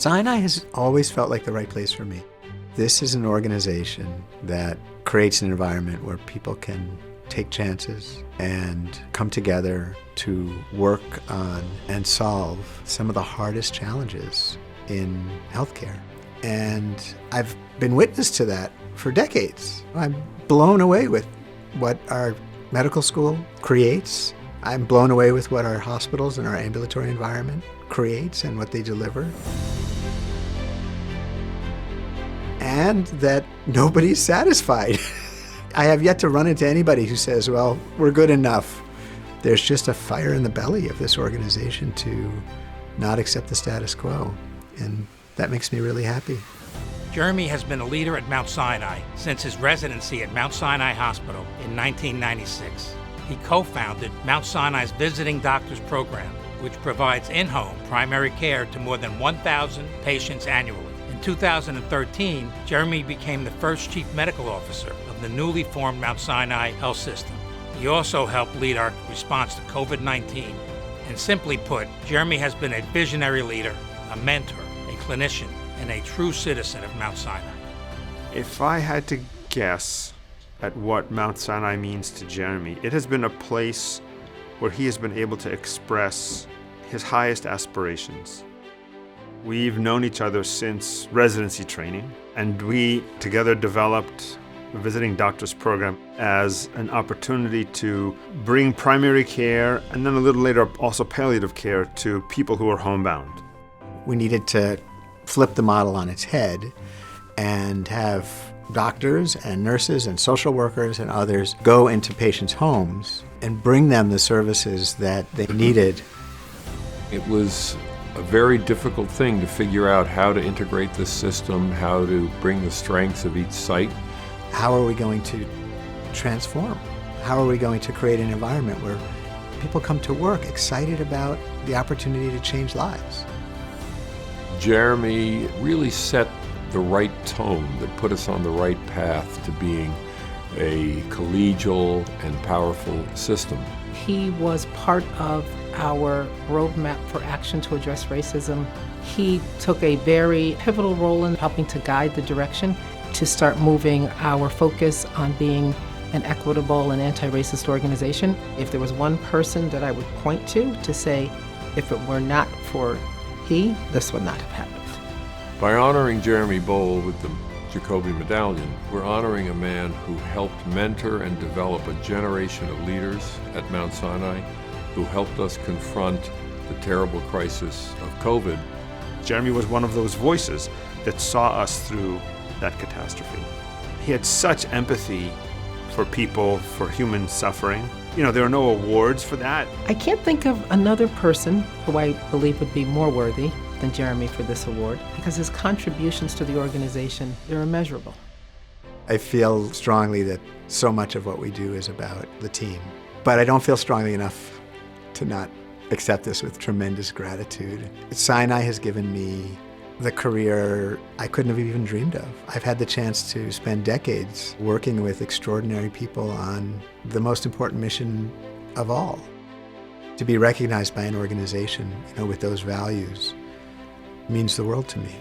Sinai has always felt like the right place for me. This is an organization that creates an environment where people can take chances and come together to work on and solve some of the hardest challenges in healthcare. And I've been witness to that for decades. I'm blown away with what our medical school creates. I'm blown away with what our hospitals and our ambulatory environment creates and what they deliver. And that nobody's satisfied. I have yet to run into anybody who says, well, we're good enough. There's just a fire in the belly of this organization to not accept the status quo. And that makes me really happy. Jeremy has been a leader at Mount Sinai since his residency at Mount Sinai Hospital in 1996. He co-founded Mount Sinai's Visiting Doctors Program, which provides in-home primary care to more than 1,000 patients annually. In 2013, Jeremy became the first chief medical officer of the newly formed Mount Sinai Health System. He also helped lead our response to COVID-19. And simply put, Jeremy has been a visionary leader, a mentor, a clinician, and a true citizen of Mount Sinai. If I had to guess at what Mount Sinai means to Jeremy, it has been a place where he has been able to express his highest aspirations. We've known each other since residency training, and we together developed the Visiting Doctors Program as an opportunity to bring primary care, and then a little later also palliative care, to people who are homebound. We needed to flip the model on its head and have doctors and nurses and social workers and others go into patients' homes and bring them the services that they needed. It was a very difficult thing to figure out how to integrate this system, how to bring the strengths of each site. How are we going to transform? How are we going to create an environment where people come to work excited about the opportunity to change lives? Jeremy really set the right tone that put us on the right path to being a collegial and powerful system. He was part of our roadmap for action to address racism. He took a very pivotal role in helping to guide the direction to start moving our focus on being an equitable and anti-racist organization. If there was one person that I would point to say, if it were not for he, this would not have happened. By honoring Jeremy Boal with the Jacobi Medallion, we're honoring a man who helped mentor and develop a generation of leaders at Mount Sinai, who helped us confront the terrible crisis of COVID. Jeremy was one of those voices that saw us through that catastrophe. He had such empathy for people, for human suffering. You know, there are no awards for that. I can't think of another person who I believe would be more worthy than Jeremy for this award, because his contributions to the organization, they're immeasurable. I feel strongly that so much of what we do is about the team, but I don't feel strongly enough to not accept this with tremendous gratitude. Sinai has given me the career I couldn't have even dreamed of. I've had the chance to spend decades working with extraordinary people on the most important mission of all. To be recognized by an organization, with those values means the world to me.